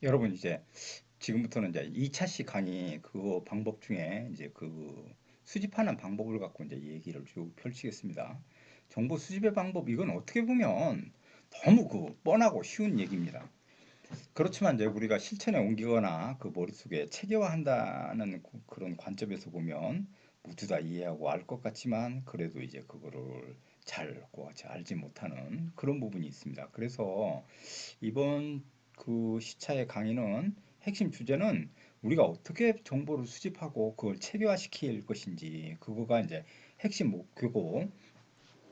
여러분 이제 지금부터는 이제 2차식 강의 그거 방법 중에 이제 그 수집하는 방법을 갖고 이제 얘기를 쭉 펼치겠습니다. 정보 수집의 방법 이건 어떻게 보면 너무 그 뻔하고 쉬운 얘기입니다. 그렇지만 이제 우리가 실천에 옮기거나 그 머릿속에 체계화한다는 그런 관점에서 보면 모두 다 이해하고 알 것 같지만 그래도 이제 그거를 잘 알지 못하는 그런 부분이 있습니다. 그래서 이번 그 시차의 강의는 핵심 주제는 우리가 어떻게 정보를 수집하고 그걸 체계화시킬 것인지 그거가 이제 핵심 목표고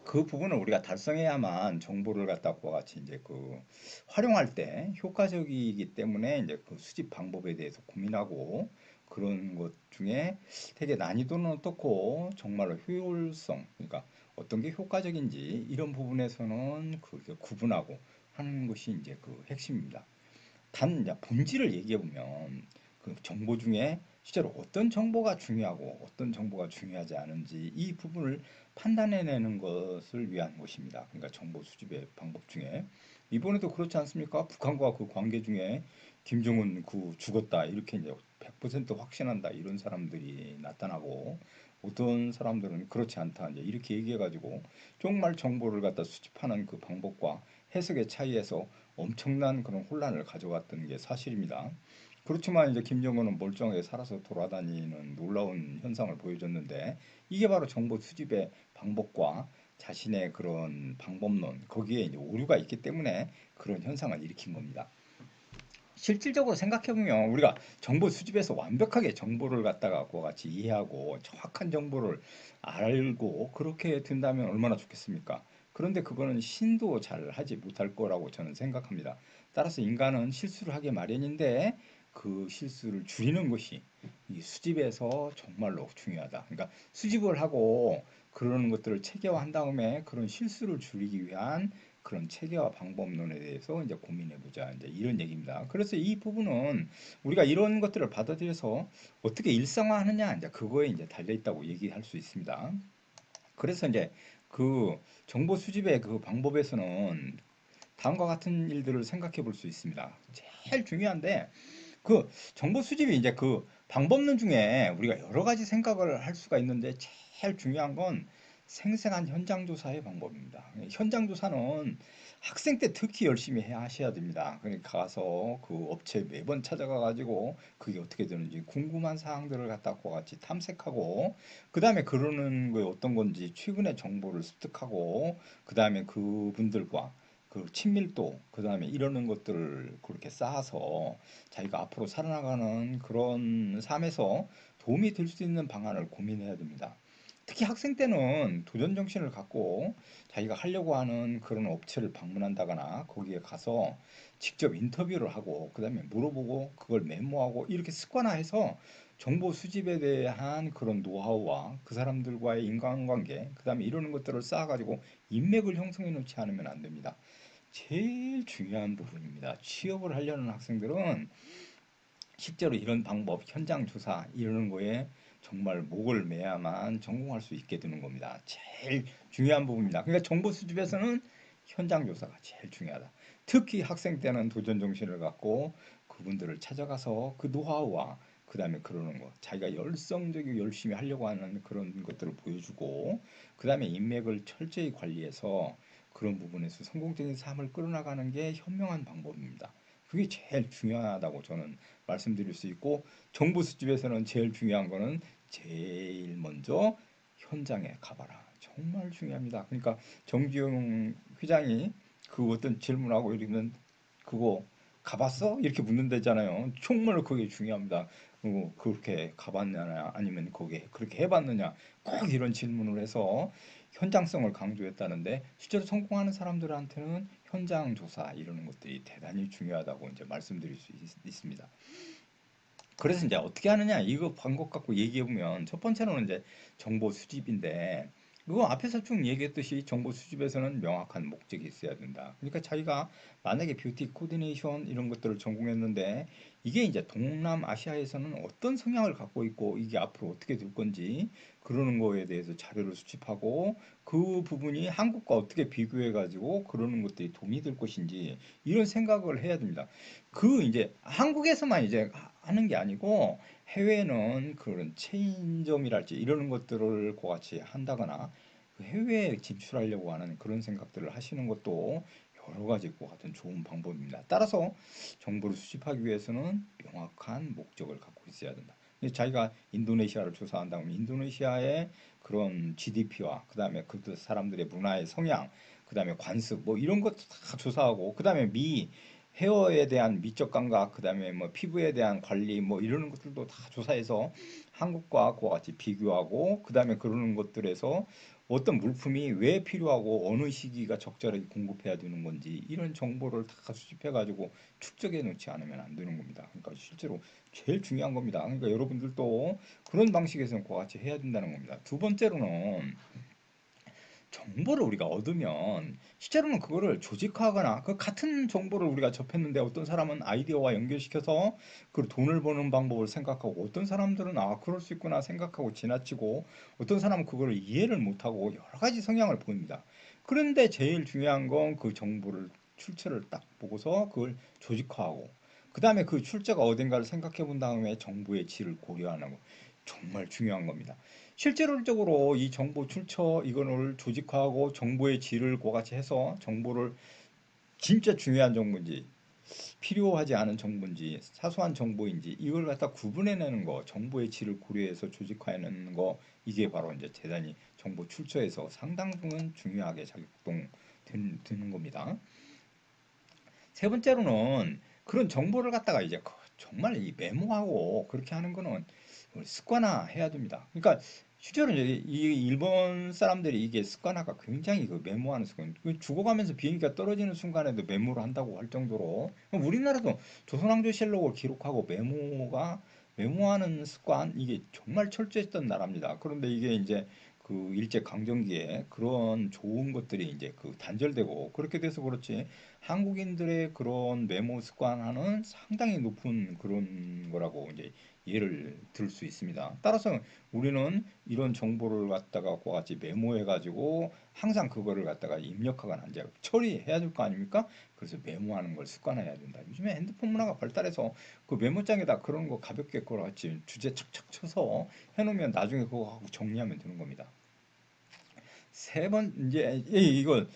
그 부분을 우리가 달성해야만 정보를 갖다 과 같이 이제 그 활용할 때 효과적이기 때문에 이제 그 수집 방법에 대해서 고민하고 그런 것 중에 되게 난이도는 어떻고 정말로 효율성 그러니까 어떤 게 효과적인지 이런 부분에서는 그 구분하고 하는 것이 이제 그 핵심입니다. 단 이제 본질을 얘기해 보면 그 정보 중에 실제로 어떤 정보가 중요하고 어떤 정보가 중요하지 않은지 이 부분을 판단해내는 것을 위한 것입니다. 그러니까 정보 수집의 방법 중에 이번에도 그렇지 않습니까? 북한과 그 관계 중에 김정은 그 죽었다 이렇게 이제 100% 확신한다 이런 사람들이 나타나고 어떤 사람들은 그렇지 않다 이제 이렇게 얘기해가지고 정말 정보를 갖다 수집하는 그 방법과 해석의 차이에서 엄청난 그런 혼란을 가져왔던 게 사실입니다. 그렇지만 이제 김정은은 멀쩡하게 살아서 돌아다니는 놀라운 현상을 보여줬는데 이게 바로 정보 수집의 방법과 자신의 그런 방법론 거기에 이제 오류가 있기 때문에 그런 현상을 일으킨 겁니다. 실질적으로 생각해보면 우리가 정보 수집에서 완벽하게 정보를 갖다가 그와 같이 이해하고 정확한 정보를 알고 그렇게 된다면 얼마나 좋겠습니까? 그런데 그거는 신도 잘 하지 못할 거라고 저는 생각합니다. 따라서 인간은 실수를 하게 마련인데 그 실수를 줄이는 것이 이 수집에서 정말로 중요하다. 그러니까 수집을 하고 그러는 것들을 체계화한 다음에 그런 실수를 줄이기 위한 그런 체계화 방법론에 대해서 이제 고민해 보자. 이제 이런 얘기입니다. 그래서 이 부분은 우리가 이런 것들을 받아들여서 어떻게 일상화하느냐 이제 그거에 이제 달려 있다고 얘기할 수 있습니다. 그래서 이제 그 정보 수집의 그 방법에서는 다음과 같은 일들을 생각해 볼 수 있습니다. 제일 중요한데 그 정보 수집이 이제 그 방법론 중에 우리가 여러 가지 생각을 할 수가 있는데 제일 중요한 건 생생한 현장 조사의 방법입니다. 현장 조사는 학생 때 특히 열심히 해 하셔야 됩니다. 그러니까 가서 그 업체 매번 찾아가 가지고 그게 어떻게 되는지 궁금한 사항들을 갖다 그 같이 탐색하고 그다음에 그러는 거 어떤 건지 최근의 정보를 습득하고 그다음에 그분들과 그 친밀도 그다음에 이러는 것들을 그렇게 쌓아서 자기가 앞으로 살아나가는 그런 삶에서 도움이 될 수 있는 방안을 고민해야 됩니다. 특히 학생 때는 도전 정신을 갖고 자기가 하려고 하는 그런 업체를 방문한다거나 거기에 가서 직접 인터뷰를 하고 그다음에 물어보고 그걸 메모하고 이렇게 습관화해서 정보 수집에 대한 그런 노하우와 그 사람들과의 인간관계 그다음에 이러는 것들을 쌓아가지고 인맥을 형성해 놓지 않으면 안 됩니다. 제일 중요한 부분입니다. 취업을 하려는 학생들은 실제로 이런 방법, 현장 조사 이러는 거에 정말 목을 매야만 전공할 수 있게 되는 겁니다. 제일 중요한 부분입니다. 그러니까 정보 수집에서는 현장 조사가 제일 중요하다. 특히 학생 때는 도전 정신을 갖고 그분들을 찾아가서 그 노하우와 그다음에 그러는 거, 자기가 열성적이고 열심히 하려고 하는 그런 것들을 보여주고 그다음에 인맥을 철저히 관리해서 그런 부분에서 성공적인 삶을 끌어나가는 게 현명한 방법입니다. 그게 제일 중요하다고 저는 말씀드릴 수 있고 정보 수집에서는 제일 중요한 거는 제일 먼저 현장에 가봐라. 정말 중요합니다. 그러니까 정주영 회장이 그 어떤 질문하고 이러면 그거 가봤어? 이렇게 묻는다잖아요. 정말 그게 중요합니다. 그렇게 가봤느냐 아니면 거기에 그렇게 해봤느냐 꼭 이런 질문을 해서 현장성을 강조했다는데 실제로 성공하는 사람들한테는 현장 조사 이러는 것들이 대단히 중요하다고 이제 말씀드릴 수 있습니다. 그래서 이제 어떻게 하느냐 이거 방법 갖고 얘기해 보면 첫 번째로는 이제 정보 수집인데 그거 앞에서 쭉 얘기했듯이 정보 수집에서는 명확한 목적이 있어야 된다. 그러니까 자기가 만약에 뷰티 코디네이션 이런 것들을 전공했는데 이게 이제 동남아시아에서는 어떤 성향을 갖고 있고 이게 앞으로 어떻게 될 건지 그러는 거에 대해서 자료를 수집하고 그 부분이 한국과 어떻게 비교해 가지고 그러는 것들이 도움이 될 것인지 이런 생각을 해야 됩니다. 그 이제 한국에서만 이제 하는 게 아니고 해외는 그런 체인점이랄지 이런 것들을 같이 한다거나 그 해외에 진출하려고 하는 그런 생각들을 하시는 것도 여러 가지 과 같은 좋은 방법입니다. 따라서 정보를 수집하기 위해서는 명확한 목적을 갖고 있어야 된다. 자기가 인도네시아를 조사한다면 인도네시아의 그런 GDP와 그다음에 그 사람들의 문화의 성향, 그다음에 관습 뭐 이런 것도 다 조사하고 그다음에 미 헤어에 대한 미적 감각, 그다음에 뭐 피부에 대한 관리 뭐 이런 것들도 다 조사해서 한국과 그와 같이 비교하고 그다음에 그러는 것들에서 어떤 물품이 왜 필요하고 어느 시기가 적절하게 공급해야 되는 건지 이런 정보를 다 수집해 가지고 축적해 놓지 않으면 안 되는 겁니다. 그러니까 실제로 제일 중요한 겁니다. 그러니까 여러분들도 그런 방식에서 그와 같이 해야 된다는 겁니다. 두 번째로는 정보를 우리가 얻으면 실제로는 그거를 조직화하거나 그 같은 정보를 우리가 접했는데 어떤 사람은 아이디어와 연결시켜서 그 돈을 버는 방법을 생각하고 어떤 사람들은 아 그럴 수 있구나 생각하고 지나치고 어떤 사람은 그거를 이해를 못하고 여러 가지 성향을 보입니다. 그런데 제일 중요한 건 그 정보를 출처를 딱 보고서 그걸 조직화하고 그 다음에 그 출처가 어딘가를 생각해 본 다음에 정보의 질을 고려하는 거 정말 중요한 겁니다. 실제로적으로 이 정보 출처 이거를 조직화하고 정보의 질을 고같이 해서 정보를 진짜 중요한 정보인지 필요하지 않은 정보인지 사소한 정보인지 이걸 갖다 구분해내는 거 정보의 질을 고려해서 조직화해내는 거 이게 바로 이제 대단히 정보 출처에서 상당 부분 중요하게 작동되는 겁니다. 세 번째로는 그런 정보를 갖다가 이제 정말 이 메모하고 그렇게 하는 거는 습관화해야 됩니다. 그러니까 실제로 이제 이 일본 사람들이 이게 습관화가 굉장히 그 메모하는 습관, 그 죽어가면서 비행기가 떨어지는 순간에도 메모를 한다고 할 정도로 우리나라도 조선왕조실록을 기록하고 메모하는 습관 이게 정말 철저했던 나라입니다. 그런데 이게 이제 그 일제 강점기에 그런 좋은 것들이 이제 그 단절되고 그렇게 돼서 그렇지 한국인들의 그런 메모 습관화는 상당히 높은 그런 거라고 이제 예를 들 수 있습니다. 따라서 우리는 이런 정보를 갖다가 그와 같이 메모해 가지고 항상 그거를 갖다가 입력하거나 이제 처리해야 될 거 아닙니까? 그래서 메모하는 걸 습관화해야 된다. 요즘에 핸드폰 문화가 발달해서 그 메모장에다 그런 거 가볍게 그걸 같이 주제 착착 쳐서 해놓으면 나중에 그거 하고 정리하면 되는 겁니다. 세 번 이제 이거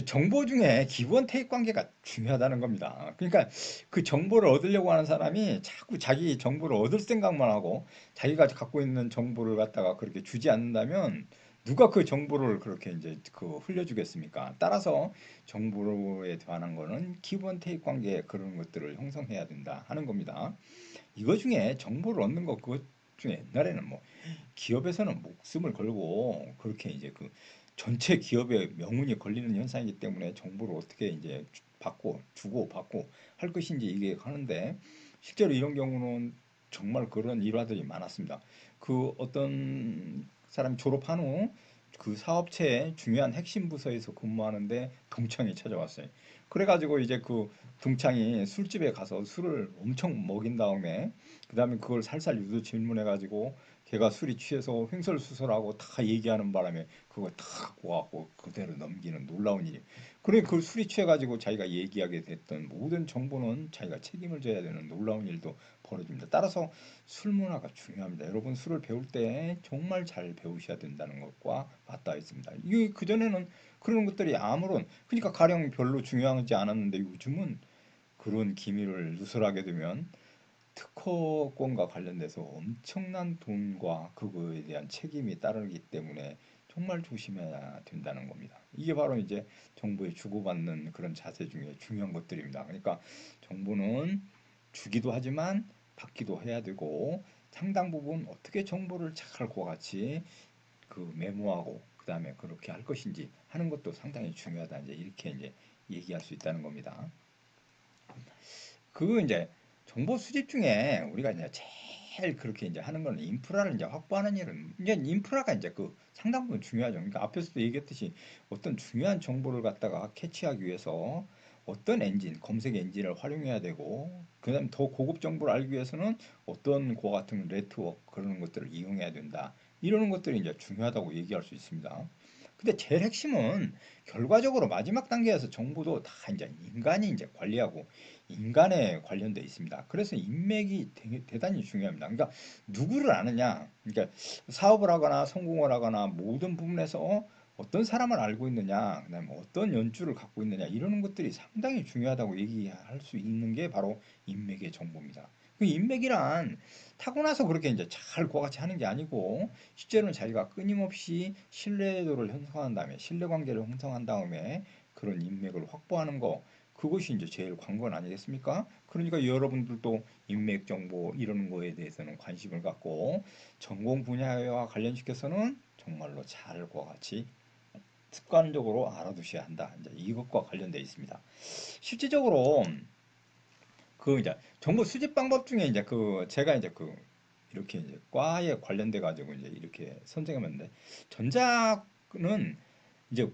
정보 중에 기본 테이크 관계가 중요하다는 겁니다. 그러니까 그 정보를 얻으려고 하는 사람이 자꾸 자기 정보를 얻을 생각만 하고 자기가 갖고 있는 정보를 갖다가 그렇게 주지 않는다면 누가 그 정보를 그렇게 이제 그 흘려주겠습니까? 따라서 정보에 관한 거는 기본 테이크 관계 그런 것들을 형성해야 된다 하는 겁니다. 이거 중에 정보를 얻는 것 그것 중에 옛날에는 뭐 기업에서는 목숨을 걸고 그렇게 이제 그 전체 기업의 명운이 걸리는 현상이기 때문에 정보를 어떻게 이제 받고 주고 받고 할 것인지 이게 하는데 실제로 이런 경우는 정말 그런 일화들이 많았습니다. 그 어떤 사람이 졸업한 후 그 사업체의 중요한 핵심 부서에서 근무하는데 동창이 찾아왔어요. 그래가지고 이제 그 동창이 술집에 가서 술을 엄청 먹인 다음에 그 다음에 그걸 살살 유도 질문해가지고 걔가 술이 취해서 횡설수설하고 다 얘기하는 바람에 그거 다 고갖고 그대로 넘기는 놀라운 일이. 그래 그 술이 취해가지고 자기가 얘기하게 됐던 모든 정보는 자기가 책임을 져야 되는 놀라운 일도 벌어집니다. 따라서 술 문화가 중요합니다. 여러분 술을 배울 때 정말 잘 배우셔야 된다는 것과 맞닿아 있습니다. 이게 그전에는 그런 것들이 아무런 그러니까 가령 별로 중요하지 않았는데 요즘은 그런 기밀을 누설하게 되면 특허권과 관련돼서 엄청난 돈과 그거에 대한 책임이 따르기 때문에 정말 조심해야 된다는 겁니다. 이게 바로 이제 정보에 주고받는 그런 자세 중에 중요한 것들입니다. 그러니까 정보는 주기도 하지만 받기도 해야 되고 상당 부분 어떻게 정보를 잘 그와 같이 그 메모하고 그다음에 그렇게 할 것인지 하는 것도 상당히 중요하다. 이제 이렇게 이제 얘기할 수 있다는 겁니다. 그 이제 정보 수집 중에 우리가 이제 제일 그렇게 이제 하는 거는 인프라를 이제 확보하는 일은 이제 인프라가 이제 그 상당 부분 중요하죠. 그러니까 앞에서도 얘기했듯이 어떤 중요한 정보를 갖다가 캐치하기 위해서 어떤 엔진, 검색 엔진을 활용해야 되고, 그다음 더 고급 정보를 알기 위해서는 어떤 그 같은 네트워크 그런 것들을 이용해야 된다. 이러는 것들이 이제 중요하다고 얘기할 수 있습니다. 근데 제일 핵심은 결과적으로 마지막 단계에서 정보도 다 이제 인간이 이제 관리하고 인간에 관련돼 있습니다. 그래서 인맥이 대단히 중요합니다. 그러니까 누구를 아느냐, 그러니까 사업을 하거나 성공을 하거나 모든 부분에서 어떤 사람을 알고 있느냐, 그다음에 어떤 연주를 갖고 있느냐 이러는 것들이 상당히 중요하다고 얘기할 수 있는 게 바로 인맥의 정보입니다. 그 인맥이란 타고나서 그렇게 이제 잘 그같이 하는 게 아니고 실제로는 자기가 끊임없이 신뢰도를 형성한 다음에 신뢰관계를 형성한 다음에 그런 인맥을 확보하는 거 그것이 이제 제일 관건 아니겠습니까? 그러니까 여러분들도 인맥 정보 이런 거에 대해서는 관심을 갖고 전공 분야와 관련시켜서는 정말로 잘 그와 같이 습관적으로 알아두셔야 한다. 이제 이것과 관련되어 있습니다. 실질적으로 그 이제 정보 수집 방법 중에 이제 그 제가 이제 그 이렇게 이제 과에 관련돼 가지고 이제 이렇게 선정해봤는데 전자는 이제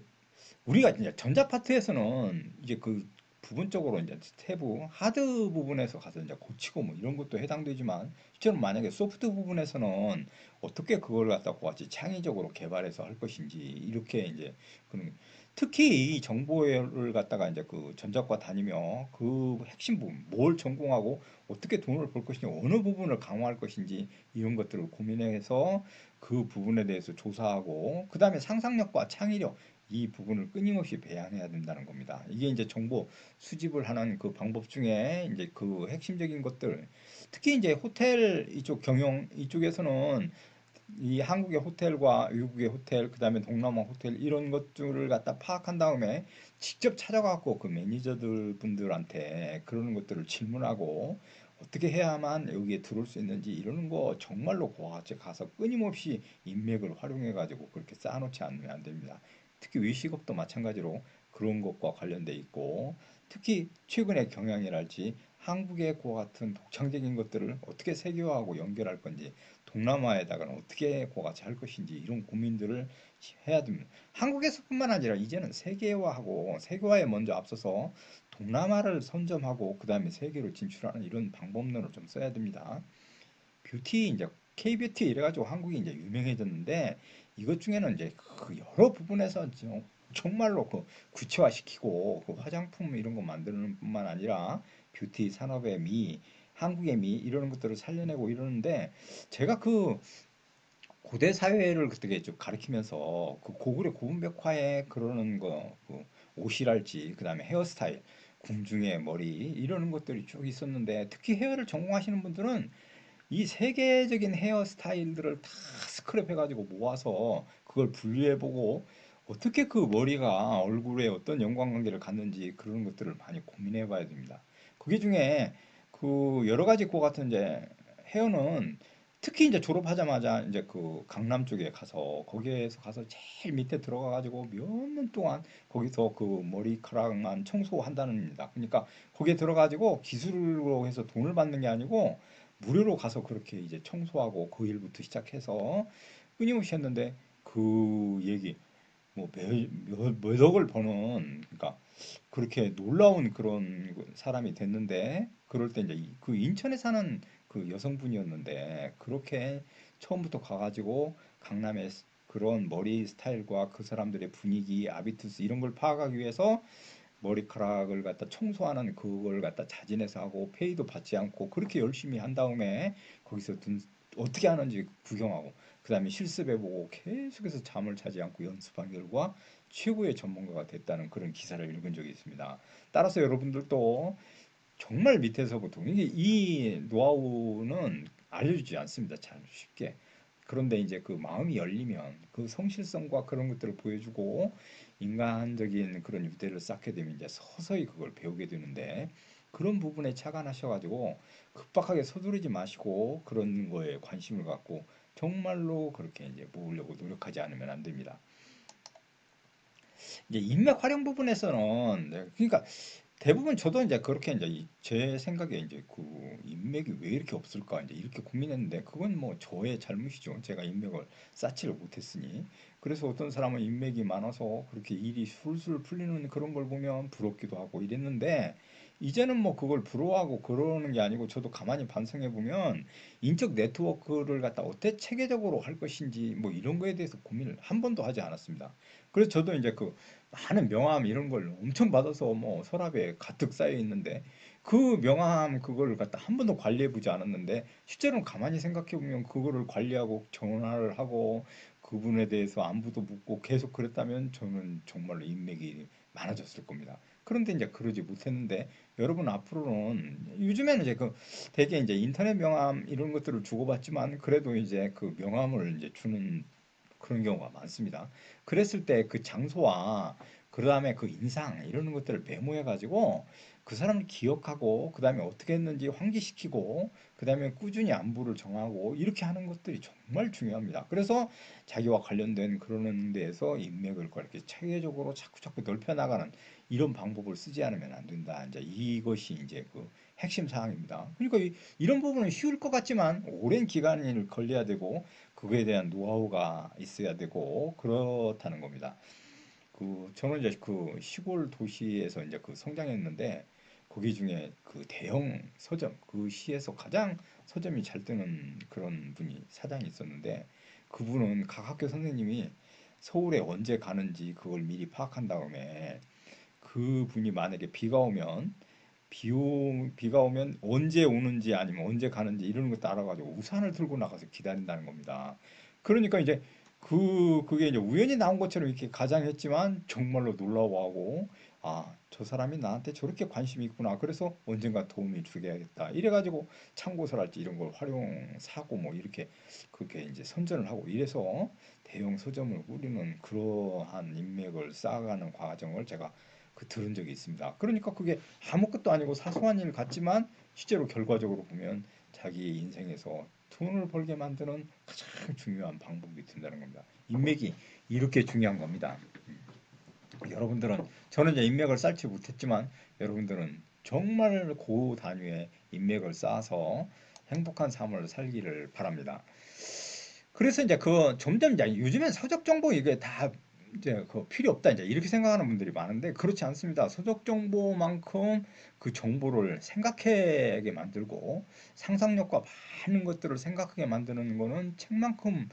우리가 이제 전자 파트에서는 이제 그 부분적으로 이제 스태브 하드 부분에서 가서 이제 고치고 뭐 이런 것도 해당되지만 실제로 만약에 소프트 부분에서는 어떻게 그걸 갖다 같이 창의적으로 개발해서 할 것인지 이렇게 이제 그런 특히 이 정보를 갖다가 이제 그 전자과 다니며 그 핵심 부분 뭘 전공하고 어떻게 돈을 벌 것인지 어느 부분을 강화할 것인지 이런 것들을 고민해서 그 부분에 대해서 조사하고 그 다음에 상상력과 창의력 이 부분을 끊임없이 배양해야 된다는 겁니다. 이게 이제 정보 수집을 하는 그 방법 중에 이제 그 핵심적인 것들, 특히 이제 호텔 이쪽 경영 이쪽에서는 이 한국의 호텔과 외국의 호텔, 그다음에 동남아 호텔 이런 것들을 갖다 파악한 다음에 직접 찾아가고 그 매니저들 분들한테 그런 것들을 질문하고 어떻게 해야만 여기에 들어올 수 있는지 이러는 거 정말로 그와 같이 가서 끊임없이 인맥을 활용해 가지고 그렇게 쌓아놓지 않으면 안 됩니다. 특히 외식업도 마찬가지로 그런 것과 관련돼 있고 특히 최근의 경향이랄지 한국의 그와 같은 독창적인 것들을 어떻게 세계화하고 연결할 건지 동남아에다가는 어떻게 그와 같이 할 것인지 이런 고민들을 해야 됩니다. 한국에서뿐만 아니라 이제는 세계화하고 세계화에 먼저 앞서서 동남아를 선점하고 그 다음에 세계로 진출하는 이런 방법론을 좀 써야 됩니다. 뷰티 이제 K뷰티 이래가지고 한국이 이제 유명해졌는데 이것 중에는 이제 그 여러 부분에서 정말로 그 구체화시키고 그 화장품 이런 거 만드는 뿐만 아니라 뷰티 산업의 미, 한국의 미 이런 것들을 살려내고 이러는데 제가 그 고대 사회를 그때 좀 가리키면서 그 고구려 고분백화에 그러는 거, 그 옷이랄지, 그 다음에 헤어스타일, 궁중의 머리 이러는 것들이 쭉 있었는데 특히 헤어를 전공하시는 분들은 이 세계적인 헤어스타일들을 다 스크랩해가지고 모아서 그걸 분류해보고 어떻게 그 머리가 얼굴에 어떤 연관관계를 갖는지 그런 것들을 많이 고민해봐야 됩니다. 그게 중에 그 여러 가지 그 같은 이제 헤어는 특히 이제 졸업하자마자 이제 그 강남 쪽에 가서 거기에서 가서 제일 밑에 들어가가지고 몇 년 동안 거기서 그 머리카락만 청소한다는 겁니다. 그러니까 거기에 들어가지고 기술로 해서 돈을 받는 게 아니고 무료로 가서 그렇게 이제 청소하고 그 일부터 시작해서 끊임없이 했는데 그 얘기 뭐 몇 억을 버는 그러니까 그렇게 놀라운 그런 사람이 됐는데 그럴 때 이제 그 인천에 사는 그 여성분이었는데 그렇게 처음부터 가가지고 강남의 그런 머리 스타일과 그 사람들의 분위기, 아비투스 이런 걸 파악하기 위해서 머리카락을 갖다 청소하는 그걸 갖다 자진해서 하고 페이도 받지 않고 그렇게 열심히 한 다음에 거기서 어떻게 하는지 구경하고 그다음에 실습해보고 계속해서 잠을 자지 않고 연습한 결과 최고의 전문가가 됐다는 그런 기사를 읽은 적이 있습니다. 따라서 여러분들도 정말 밑에서부터 이게 이 노하우는 알려주지 않습니다. 잘 쉽게. 그런데 이제 그 마음이 열리면 그 성실성과 그런 것들을 보여주고 인간적인 그런 유대를 쌓게 되면 이제 서서히 그걸 배우게 되는데 그런 부분에 착안하셔가지고 급박하게 서두르지 마시고 그런 거에 관심을 갖고 정말로 그렇게 이제 모으려고 노력하지 않으면 안 됩니다. 이제 인맥 활용 부분에서는 네, 그러니까 대부분 저도 이제 그렇게 이제 제 생각에 이제 그 인맥이 왜 이렇게 없을까 이제 이렇게 고민했는데 그건 뭐 저의 잘못이죠. 제가 인맥을 쌓지를 못했으니. 그래서 어떤 사람은 인맥이 많아서 그렇게 일이 술술 풀리는 그런 걸 보면 부럽기도 하고 이랬는데 이제는 뭐 그걸 부러워하고 그러는 게 아니고 저도 가만히 반성해 보면 인적 네트워크를 갖다 어떻게 체계적으로 할 것인지 뭐 이런 거에 대해서 고민을 한 번도 하지 않았습니다. 그래서 저도 이제 그 많은 명함 이런 걸 엄청 받아서 뭐 서랍에 가득 쌓여 있는데 그 명함 그거를 갖다 한 번도 관리해 보지 않았는데 실제로는 가만히 생각해 보면 그거를 관리하고 전화를 하고 그분에 대해서 안부도 묻고 계속 그랬다면 저는 정말로 인맥이 많아졌을 겁니다. 그런데 이제 그러지 못했는데 여러분 앞으로는 요즘에는 이제 그 되게 이제 인터넷 명함 이런 것들을 주고받지만 그래도 이제 그 명함을 이제 주는 그런 경우가 많습니다. 그랬을 때 그 장소와 그 다음에 그 인상 이런 것들을 메모해 가지고 그 사람을 기억하고 그 다음에 어떻게 했는지 환기시키고 그 다음에 꾸준히 안부를 정하고 이렇게 하는 것들이 정말 중요합니다. 그래서 자기와 관련된 그러는 데에서 인맥을 그렇게 체계적으로 자꾸 넓혀 나가는 이런 방법을 쓰지 않으면 안 된다. 이제 이것이 이제 그 핵심 사항입니다. 그러니까 이런 부분은 쉬울 것 같지만 오랜 기간을 걸려야 되고 그거에 대한 노하우가 있어야 되고 그렇다는 겁니다. 그 저는 이제 그 시골 도시에서 이제 그 성장했는데 거기 중에 그 대형 서점 그 시에서 가장 서점이 잘 뜨는 그런 분이 사장이 있었는데 그분은 각 학교 선생님이 서울에 언제 가는지 그걸 미리 파악한 다음에 그분이 만약에 비가 오면 언제 오는지 아니면 언제 가는지 이런 것도 알아가지고 우산을 들고 나가서 기다린다는 겁니다. 그러니까 이제 그게 이제 우연히 나온 것처럼 이렇게 가장했지만 정말로 놀라워하고 아, 저 사람이 나한테 저렇게 관심이 있구나. 그래서 언젠가 도움이 주겠다. 이래가지고 참고서랄지 이런 걸 활용 사고 뭐 이렇게 그렇게 이제 선전을 하고 이래서 대형 서점을 꾸리는 그러한 인맥을 쌓아가는 과정을 제가 들은 적이 있습니다. 그러니까 그게 아무것도 아니고 사소한 일 같지만 실제로 결과적으로 보면 자기 인생에서 돈을 벌게 만드는 가장 중요한 방법이 된다는 겁니다. 인맥이 이렇게 중요한 겁니다. 여러분들은 저는 이제 인맥을 쌓지 못했지만 여러분들은 정말 고단위의 인맥을 쌓아서 행복한 삶을 살기를 바랍니다. 그래서 이제 그 점점 이제 요즘엔 서적 정보 이게 다 이제 그 필요 없다 이제 이렇게 생각하는 분들이 많은데 그렇지 않습니다. 서적 정보만큼 그 정보를 생각하게 만들고 상상력과 많은 것들을 생각하게 만드는 거는 책만큼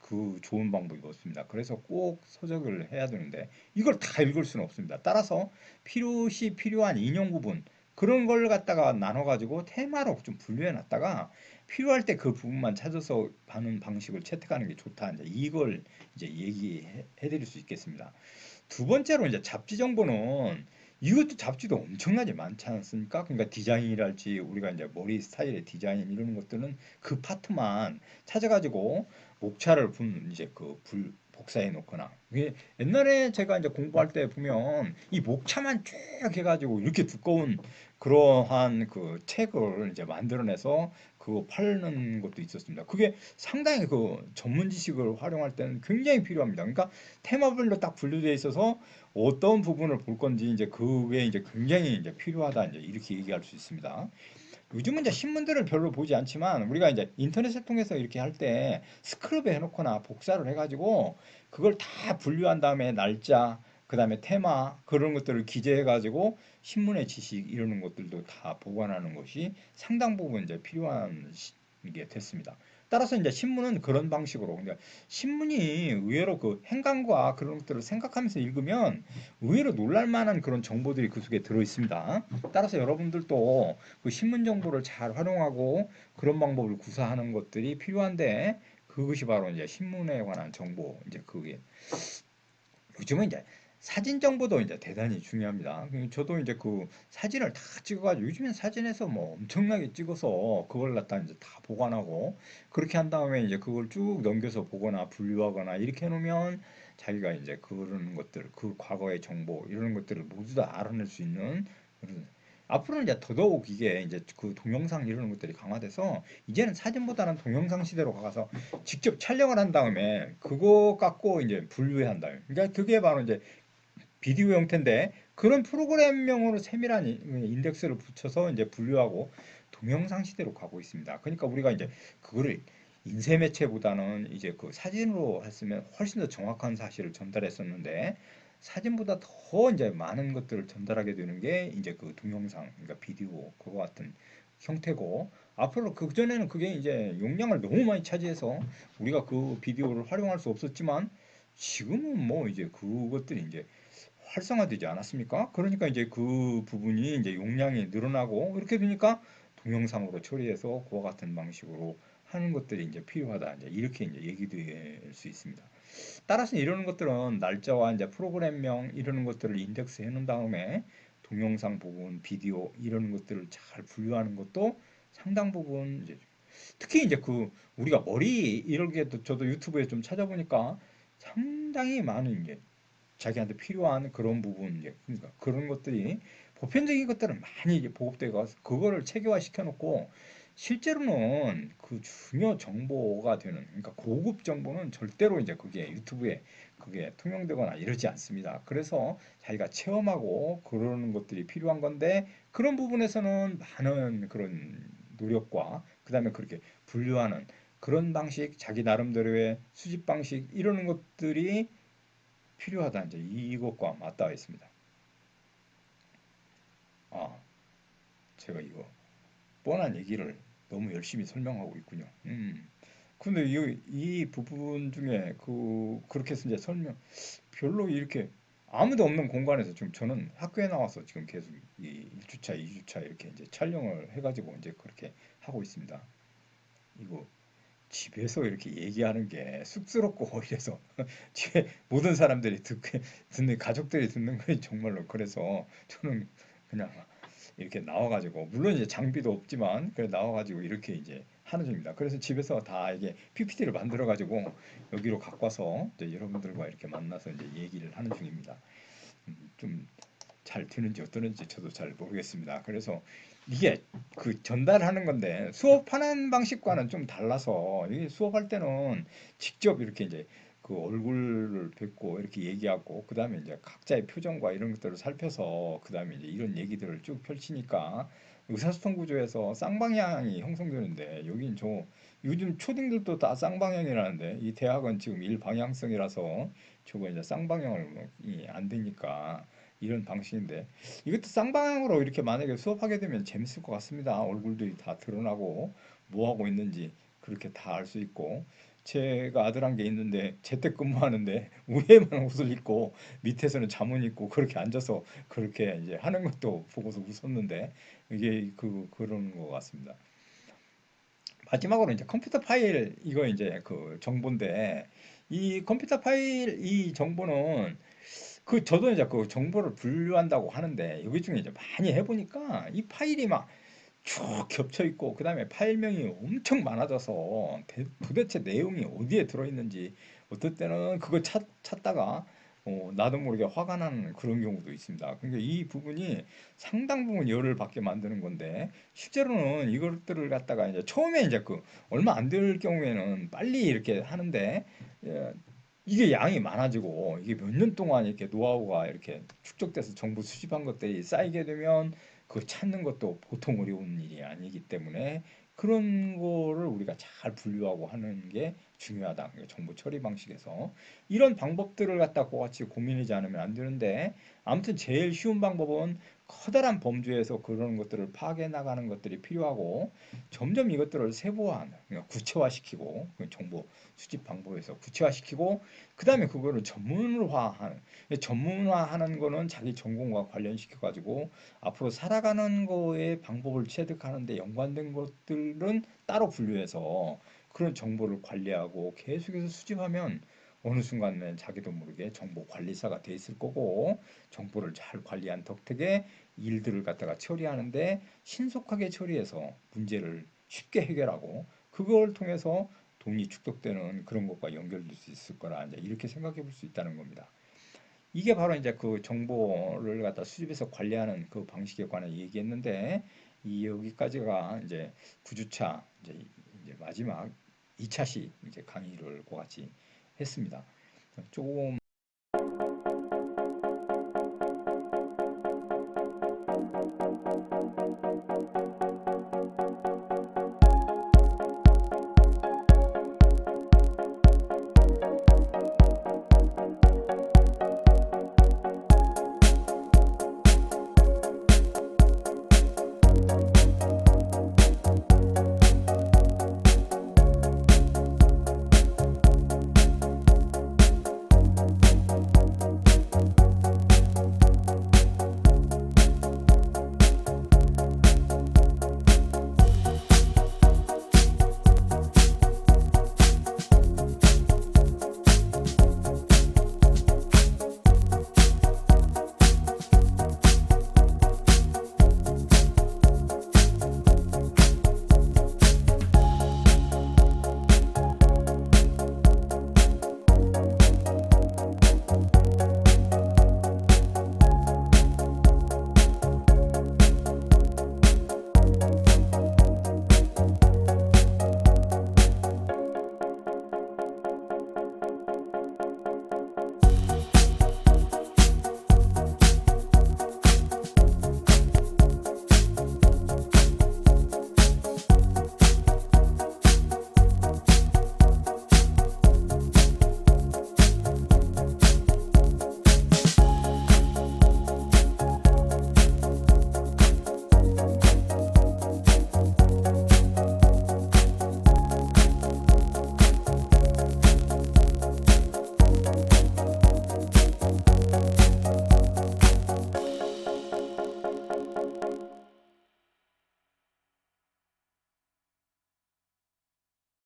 그 좋은 방법이 없습니다. 그래서 꼭 서적을 해야 되는데 이걸 다 읽을 수는 없습니다. 따라서 필요시 필요한 인용 부분 그런 걸 갖다가 나눠가지고 테마로 좀 분류해 놨다가 필요할 때 그 부분만 찾아서 하는 방식을 채택하는 게 좋다. 이제 이걸 이제 얘기해 드릴 수 있겠습니다. 두 번째로 이제 잡지 정보는 이것도 잡지도 엄청나게 많지 않습니까? 그러니까 디자인이랄지 우리가 이제 머리 스타일의 디자인 이런 것들은 그 파트만 찾아가지고 목차를 이제 복사해 놓거나 이게 옛날에 제가 이제 공부할 때 보면 이 목차만 쭉 해가지고 이렇게 두꺼운 그러한 그 책을 이제 만들어내서 그거 팔는 것도 있었습니다. 그게 상당히 그 전문 지식을 활용할 때는 굉장히 필요합니다. 그러니까 테마별로 딱 분류되어 있어서 어떤 부분을 볼 건지 이제 그게 이제 굉장히 이제 필요하다 이제 이렇게 얘기할 수 있습니다. 요즘은 이제 신문들을 별로 보지 않지만 우리가 이제 인터넷을 통해서 이렇게 할 때 스크럽 해놓거나 복사를 해가지고 그걸 다 분류한 다음에 날짜, 그 다음에 테마 그런 것들을 기재해가지고 신문의 지식 이러는 것들도 다 보관하는 것이 상당 부분 이제 필요한 게 됐습니다. 따라서 이제 신문은 그런 방식으로 그러니까 신문이 의외로 그 행간과 그런 것들을 생각하면서 읽으면 의외로 놀랄만한 그런 정보들이 그 속에 들어 있습니다. 따라서 여러분들도 그 신문 정보를 잘 활용하고 그런 방법을 구사하는 것들이 필요한데 그것이 바로 이제 신문에 관한 정보 이제 그게 요즘은 이제 사진 정보도 이제 대단히 중요합니다. 저도 이제 그 사진을 다 찍어가지고 요즘엔 사진에서 뭐 엄청나게 찍어서 그걸 갖다 이제 다 보관하고 그렇게 한 다음에 이제 그걸 쭉 넘겨서 보거나 분류하거나 이렇게 해놓으면 자기가 이제 그런 것들, 그 과거의 정보 이런 것들을 모두 다 알아낼 수 있는 그런 앞으로는 이제 더더욱 이게 이제 그 동영상 이런 것들이 강화돼서 이제는 사진보다는 동영상 시대로 가서 직접 촬영을 한 다음에 그거 갖고 이제 분류해 한다. 그러니까 그게 바로 이제 비디오 형태인데 그런 프로그램명으로 세밀한 인덱스를 붙여서 이제 분류하고 동영상 시대로 가고 있습니다. 그러니까 우리가 이제 그거를 인쇄 매체보다는 이제 그 사진으로 했으면 훨씬 더 정확한 사실을 전달했었는데 사진보다 더 이제 많은 것들을 전달하게 되는 게 이제 그 동영상, 그러니까 비디오 그거 같은 형태고 앞으로 그전에는 그게 이제 용량을 너무 많이 차지해서 우리가 그 비디오를 활용할 수 없었지만 지금은 뭐 이제 그것들이 이제 활성화되지 않았습니까? 그러니까 이제 그 부분이 이제 용량이 늘어나고 이렇게 되니까 동영상으로 처리해서 그와 같은 방식으로 하는 것들이 이제 필요하다. 이제 이렇게 이제 얘기될 수 있습니다. 따라서 이러는 것들은 날짜와 이제 프로그램명 이러는 것들을 인덱스 해 놓은 다음에 동영상 부분, 비디오 이러는 것들을 잘 분류하는 것도 상당 부분 이제 특히 이제 그 우리가 머리 이렇게도 저도 유튜브에 좀 찾아보니까 상당히 많은 이제 자기한테 필요한 그런 부분 이제 그러니까 그런 것들이 보편적인 것들은 많이 이제 보급되고 그거를 체계화 시켜놓고 실제로는 그 중요 정보가 되는 그러니까 고급 정보는 절대로 이제 그게 유튜브에 그게 통용되거나 이러지 않습니다. 그래서 자기가 체험하고 그러는 것들이 필요한 건데 그런 부분에서는 많은 그런 노력과 그다음에 그렇게 분류하는 그런 방식 자기 나름대로의 수집 방식 이러는 것들이 필요하다. 이제 이것과 맞닿아 있습니다. 아, 제가 이거 뻔한 얘기를 너무 열심히 설명하고 있군요. 근데 이 부분 중에 그렇게 해서 이제 설명 별로 이렇게 아무도 없는 공간에서 지금 저는 학교에 나와서 지금 계속 이 1주차, 2주차 이렇게 이제 촬영을 해가지고 이제 그렇게 하고 있습니다. 이거 집에서 이렇게 얘기하는 게 쑥스럽고 이래서 집에 모든 사람들이 듣는 가족들이 듣는 거니 정말로 그래서 저는 그냥 이렇게 나와가지고 물론 이제 장비도 없지만 그래 나와가지고 이렇게 이제 하는 중입니다. 그래서 집에서 다 이게 PPT를 만들어가지고 여기로 갖고 와서 이제 여러분들과 이렇게 만나서 이제 얘기를 하는 중입니다. 좀 잘 되는지 어떠는지 저도 잘 모르겠습니다. 그래서 이게 그 전달하는 건데 수업하는 방식과는 좀 달라서 이 수업할 때는 직접 이렇게 이제 그 얼굴을 뵙고 이렇게 얘기하고 그다음에 이제 각자의 표정과 이런 것들을 살펴서 그다음에 이제 이런 얘기들을 쭉 펼치니까 의사소통 구조에서 쌍방향이 형성되는데 여긴 저 요즘 초딩들도 다 쌍방향이라는데 이 대학은 지금 일방향성이라서 저거 이제 쌍방향이 안 되니까 이런 방식인데 이것도 쌍방향으로 이렇게 만약에 수업하게 되면 재밌을 것 같습니다. 얼굴들이 다 드러나고 뭐 하고 있는지 그렇게 다 알 수 있고 제가 아들 한 게 있는데 재택근무하는데 위에만 옷을 입고 밑에서는 잠옷 입고 그렇게 앉아서 그렇게 이제 하는 것도 보고서 웃었는데 이게 그런 것 같습니다. 마지막으로 이제 컴퓨터 파일 이거 이제 그 정보인데 이 컴퓨터 파일 이 정보는 그 저도 이제 그 정보를 분류한다고 하는데 여기 중에 이제 많이 해보니까 이 파일이 막 쭉 겹쳐 있고 그다음에 파일명이 엄청 많아져서 도대체 내용이 어디에 들어있는지 어떨 때는 그거 찾다가 나도 모르게 화가 나는 그런 경우도 있습니다. 그러니까 이 부분이 상당 부분 열을 받게 만드는 건데 실제로는 이것들을 갖다가 이제 처음에 이제 그 얼마 안 될 경우에는 빨리 이렇게 하는데 예, 이게 양이 많아지고 이게 몇 년 동안 이렇게 노하우가 이렇게 축적돼서 정보 수집한 것들이 쌓이게 되면 그 찾는 것도 보통 어려운 일이 아니기 때문에 그런 거를 우리가 잘 분류하고 하는 게 중요하다. 그러니까 정보 처리 방식에서 이런 방법들을 갖다 같이 고민하지 않으면 안 되는데 아무튼 제일 쉬운 방법은 커다란 범주에서 그런 것들을 파악해 나가는 것들이 필요하고 점점 이것들을 세부화하는 그러니까 구체화시키고 그 정보 수집 방법에서 구체화시키고 그 다음에 그거를 전문화하는 전문화하는 거는 자기 전공과 관련시켜 가지고 앞으로 살아가는 거에 방법을 체득하는데 연관된 것들은 따로 분류해서 그런 정보를 관리하고 계속해서 수집하면 어느 순간에 자기도 모르게 정보 관리사가 돼 있을 거고 정보를 잘 관리한 덕택에 일들을 갖다가 처리하는데 신속하게 처리해서 문제를 쉽게 해결하고 그걸 통해서 돈이 축적되는 그런 것과 연결될 수 있을 거라 이제 이렇게 생각해 볼 수 있다는 겁니다. 이게 바로 이제 그 정보를 갖다 수집해서 관리하는 그 방식에 관해 얘기했는데 이 여기까지가 이제 9주차 이제 마지막 2차시 이제 강의를 같이 했습니다. 조금